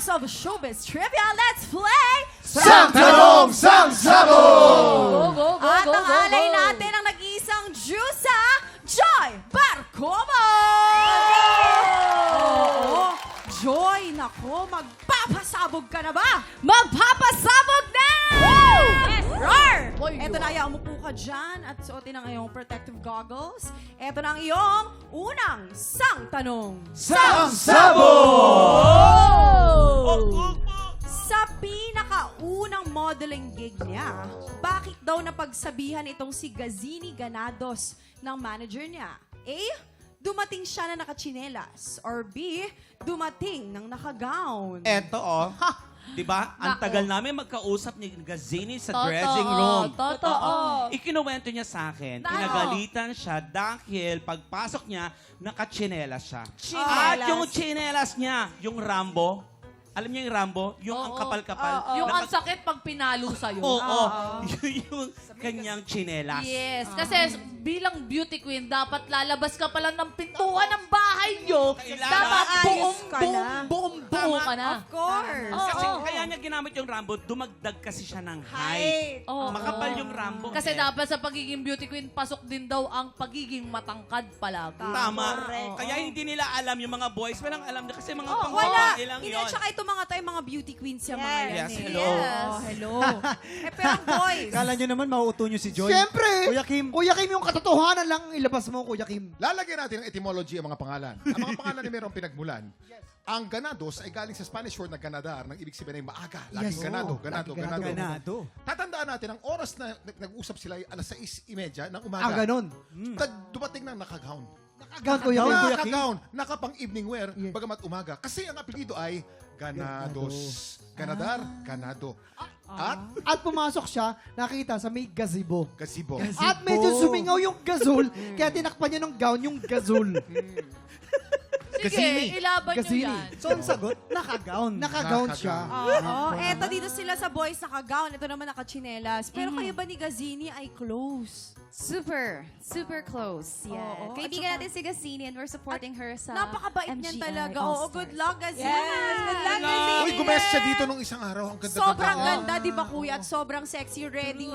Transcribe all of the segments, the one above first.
hours of showbiz trivia, let's play Sang Tanong, Sang Sabog! At ang alay natin ang nag-iisang Jusa, Joy Barcomo! Oo, Joy, nako, magpapasabog ka na ba? Magpapasabog na! Yes! Roar! Eto na, umupo ka dyan at suotin ang iyong protective goggles. Eto na ang iyong unang sang tanong. Sang Sabog! Sa pinakaunang modeling gig niya, bakit daw napagsabihan itong si Gazini Ganados ng manager niya? A. Dumating siya na nakachinelas. Or B. Dumating ng nakagown. Eto, diba? Ang tagal namin magkausap ni Gazini sa Totoo, dressing room. totoo. Ikinuwento niya sa akin. Pinagalitan siya dahil pagpasok niya, nakachinelas siya. Chinelas. At yung chinelas niya, yung Rambo, alam niyo yung Rambo? Yung ang kapal-kapal. Yung ang sakit pag pinalo sa'yo. Oo. Yung kanyang chinelas. Yes, kasi bilang beauty queen, dapat lalabas ka pala ng pintuan ng bahay nyo. Kailangan Dapat ayos ka na. buong ka na. Of course. Kasi kaya niya ginamit yung Rambo, dumagdag kasi siya ng height. Oo. Makapal yung Rambo. Kasi dapat sa pagiging beauty queen, pasok din daw ang pagiging matangkad palagi. Tama. Correct. Kaya hindi nila alam yung mga boys. Walang alam na kasi mga Wala. pang-babae lang Hindi, yun. tsaka ito mga tayo, mga beauty queens yung mga yan. Yes, eh. hello. Oh, hello. Pero ang boys. Kala nyo naman mauuto nyo si Joy. Siyempre! Kuya Kim, yung katotohanan lang ilabas mo, Kuya Kim. Lalagyan natin ng etymology ang mga pangalan. Ang mga pangalan ay mayroong pinagmulan. Ang ganados ay galing sa Spanish word na ganadar, nang ibig sabihin ay maaga. Laging ganado, ganado, ganado. Ganado. Tatandaan natin, ang oras na nag-usap sila ay alas 6:30 ng umaga. Ganon. Dumating ng nakagown. Nakagown, Kuya Kim. Nakagown, nakapang evening wear, bagamat umaga. Kasi ang apelido ay ganados. Ganadar, ganado. At pumasok siya, nakita sa may gazebo. Gazebo. At medyo sumingaw yung gazul, kaya tinakpan niya ng gown yung gazul. Sige, Gazini. ilaban nyo Gazini. yan. So, ang sagot, nakagown. Nakagown siya. Oo. Eto dito sila sa boys naka-gown. Ito naman naka-chinelas. Pero kayo ba ni Gazini ay close? Super close. Yeah. Oo. Kaibigan natin si Gazini and we're supporting her sa Napakabait niyan talaga. Oo, All-Stars. good luck, Gazini. Yes, good luck, Uy, gumes siya dito nung isang araw. Ang ganda Sobrang ganda, di ba kuya? At sobrang sexy. Ready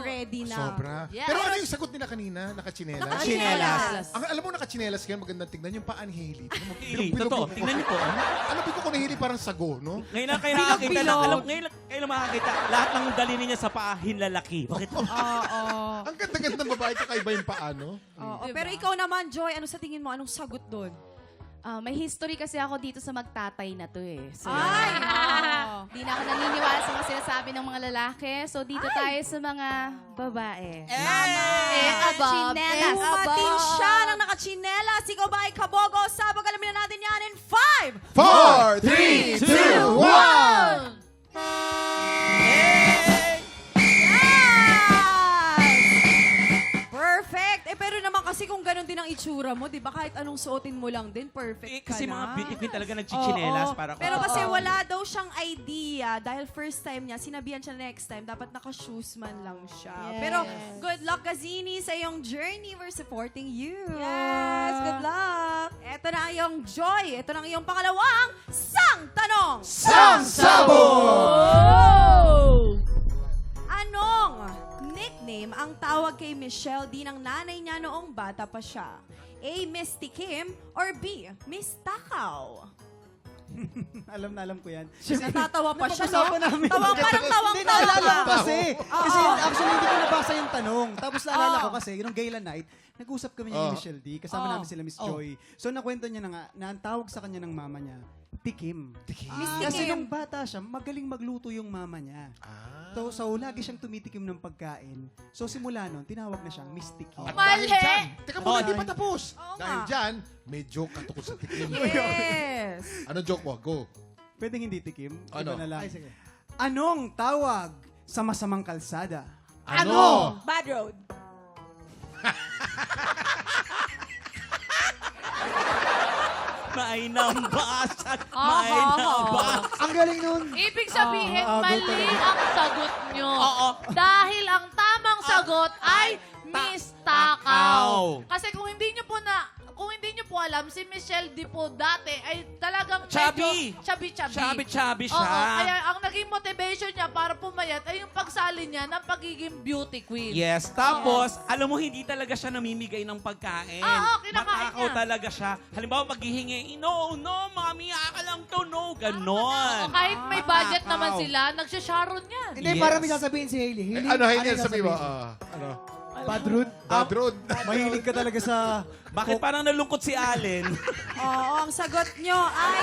na. Sobra. Yes. Pero ano yung sagot nila kanina? Nakachinelas? Nakachinelas. Ang alam mo, nakachinelas ngayon, magandang tignan yung paa ni Hailey. Hailey, totoo. Tingnan niyo po. Alam ko ni Hailey parang sago, no? Ngayon lang kayo nakakita lang. Ngayon lang kayo makakita. Lahat ng daliri niya sa paa, hinlalaki. Bakit? Oo. Ang ganda-ganda ng babae, kakaiba yung paa, no? Oo. Pero ikaw naman, Joy, ano sa tingin mo? Anong sagot doon? May history kasi ako dito sa magtatay na to eh. So, Ay! di na ako naniniwala sa mga sinasabi ng mga lalaki. So, dito tayo sa mga babae. Above. Chinelas. Dumating siya ng nakachinelas. Ikaw ba ay kabogo? Sabog, alamin na natin yan in 5, 4, 3, 2, 1! Perfect! Pero naman kasi kung ganun din ang itsura mo, di ba? Kahit anong suotin mo lang din, perfect ka Kasi na. mga beauty queen talaga nagchichinelas Oo. para Pero kasi wala daw siyang idea dahil first time niya, sinabihan siya next time, dapat naka-shoes man lang siya. Pero good luck, Gazini, sa iyong journey. We're supporting you. Yes, good luck! Ito na ang iyong Joy. Ito na ang iyong pangalawang Sang Tanong! Sang Sabog! Anong nickname ang tawag kay Michelle D ng nanay niya noong bata pa siya? A. Miss Tikim or B. Miss Takaw? Alam na alam ko yan. Natatawa pa siya, no? Napag-usapan namin. Parang Hindi, tawang-tawa naalala ko ka. kasi. Kasi actually, hindi ko nabasa yung tanong. Tapos naalala ko kasi, yung gala night, nag-usap kami ni Michelle D. Kasama namin sila Miss Joy. So nakwento niya na nga, na ang tawag sa kanya ng mama niya, Tikim. Kasi nung bata siya, magaling magluto yung mama niya. So lagi siyang tumitikim ng pagkain. So simula nun, tinawag na siyang Miss Tikim. At dahil Mali! dyan, teka muna, hindi pa tapos. Oo Dahil nga. dyan, may joke ka tungkol sa tikim. Yes. Ano joke mo? Go. Pwedeng hindi tikim? Ano? Iba na lang. Anong tawag sa masamang kalsada? Ano? Bad road. Mainang basag. Mainang basag. Ang galing nun! Ibig sabihin, good mali talaga. ang sagot nyo. Oo. Dahil ang tamang sagot ay Miss Takaw. Takaw. Kasi kung hindi nyo po po alam, si Michelle Di po dati ay talagang Chubby. medyo chubby-chubby. Chubby-chubby siya. Oo, kaya ang naging motivation niya para pumayat ay yung pagsali niya ng pagiging beauty queen. Yes, tapos, alam mo, hindi talaga siya namimigay ng pagkain. Oo, kinakain Matakaw niya. talaga siya. Halimbawa, paghihingi, no, mami, aka lang to, no, ganon. O kahit may budget Matakaw. naman sila, nagsha-sharon yan. Hindi, Yes. parang may sasabihin si Hailey. Hailey, Ano, Hailey, yung sabi mo? sasabihin? Padrud? Badrud. Mahilig ka talaga sa... Bakit parang nalungkot si Allen? Oo, ang sagot nyo ay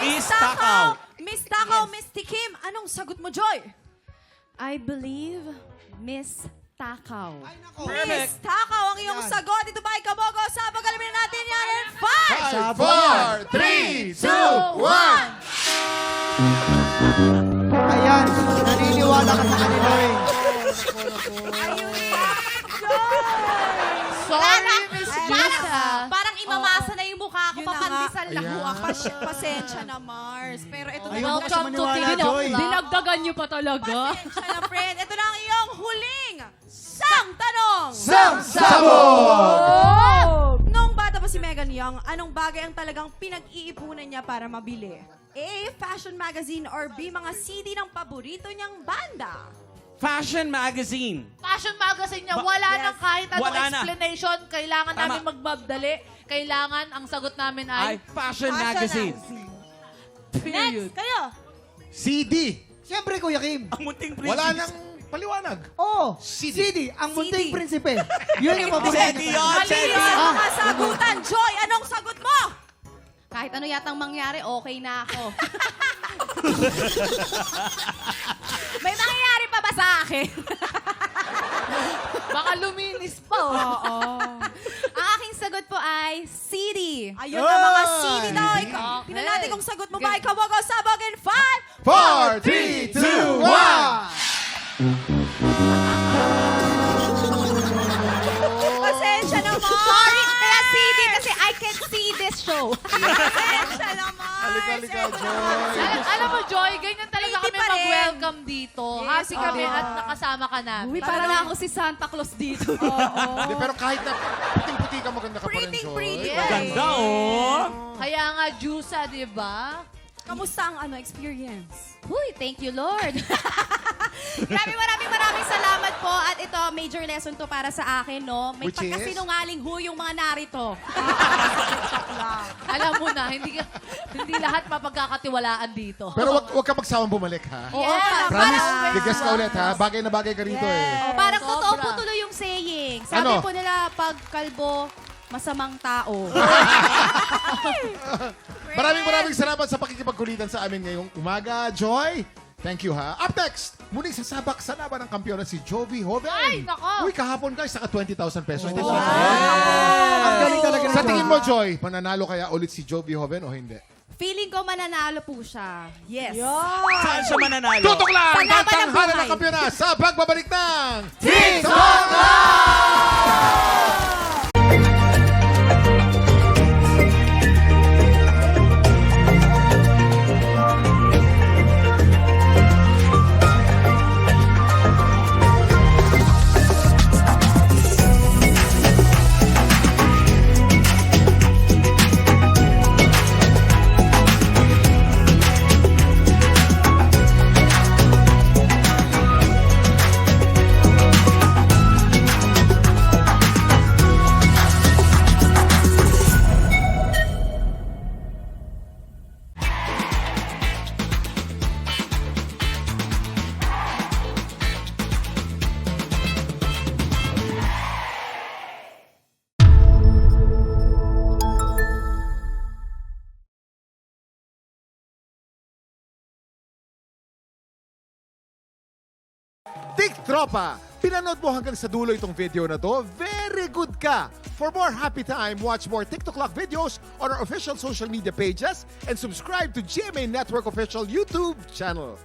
Miss Takaw. Miss Takaw, Miss Tikim. Anong sagot mo, Joy? I believe Miss Takaw. Miss Takaw ang iyong sagot. Ito ba ay kabogo? Sabog, alamin natin yan in 5, 5, 4, 3, 2, 1. Ayan, naniniwala ka sa kanila eh. Ayun na, Joy! Sorry, Miss Jusa. Parang imamasa na yung mukha ko, Yun na nga. papandisal lang. Ayan. Pasensya na, Mars. Pero ito na Ayun, nga. kasi maniwala, Joy. Dinagdagan niyo pa talaga. Pasensya na, friend. Ito na ang iyong huling sang tanong. Sabog! Noong bata pa si Megan Young, anong bagay ang talagang pinag-iipunan niya para mabili? A. Fashion magazine or B. Mga CD ng paborito niyang banda? Fashion magazine. Fashion magazine niya, wala Yes. nang kahit anong Wala na. explanation. Kailangan Tama. namin magbabdali. Kailangan, ang sagot namin Ay, ay, fashion magazine. period. Kayo? CD. Siyempre, Kuya Kim. Ang munting princess. Wala nang paliwanag. Oo, CD. CD. Ang munting prinsipe. Yun yung paborito. Sedi yun, Mali Sedi. ang mga sagutan. Joy, anong sagot mo? Kahit ano yatang mangyari, okay na ako. May mangyayari pa ba sa akin? Baka luminis pa. Oo. Ang aking sagot po ay CD. Ayun na mga Ay! CD daw. Okay. Tingnan natin kung sagot mo ba ay kawago sabog in 5, 4, 3, 2, 1. Pasensya na, Mars. Sorry, kaya CD kasi I can see this show. Pasensya na, Mars. Halika, Joy. Alam mo, Joy, ganyan talaga Pretty kami pa rin. mag-welcome dito. Yes, Happy kami oo. at nakasama ka namin. Uy, para na ako si Santa Claus dito. Hindi, pero kahit na puting-puti ka, maganda ka pa rin, Joy. Pretty. Yes. Ganda, oh. Kaya nga, Jusa, di ba? Kamusta ang experience? Uy, thank you, Lord. maraming salamat po. At ito, major lesson to para sa akin, no? May Which is? pagkasinungaling ho yung mga narito. Alam mo na, hindi lahat mapagkakatiwalaan dito. Pero wag ka magsawang bumalik, ha? Oo, Yes. Promise, Parang- bigas ka ulit, ha? Bagay na bagay ka rito, eh. Oh, parang Sobra. totoo po tuloy yung saying. Sabi Ano? po nila, pag kalbo, masamang tao. Maraming salamat sa pakikipagkulitan sa amin ngayong umaga, Joy. Thank you, ha? Up next, muling sasabak sa laban ng kampiyon na si Jovi Joven. Ay, nako. Uy, kahapon guys, saka 20,000 pesos. Ang galing talaga ni Sa Joy. tingin mo, Joy, mananalo kaya ulit si Jovi Joven o hindi? Feeling ko mananalo po siya. Yes. Saan siya mananalo? Tutok lang! Sa laban ng Tanghalan ng buhay. kampiyon na sa pagbabalik ng TikTok Tropa, pinanood mo hanggang sa dulo itong video na to? Very good ka! For more happy time, watch more TikTok Clock videos on our official social media pages and subscribe to GMA Network official YouTube channel.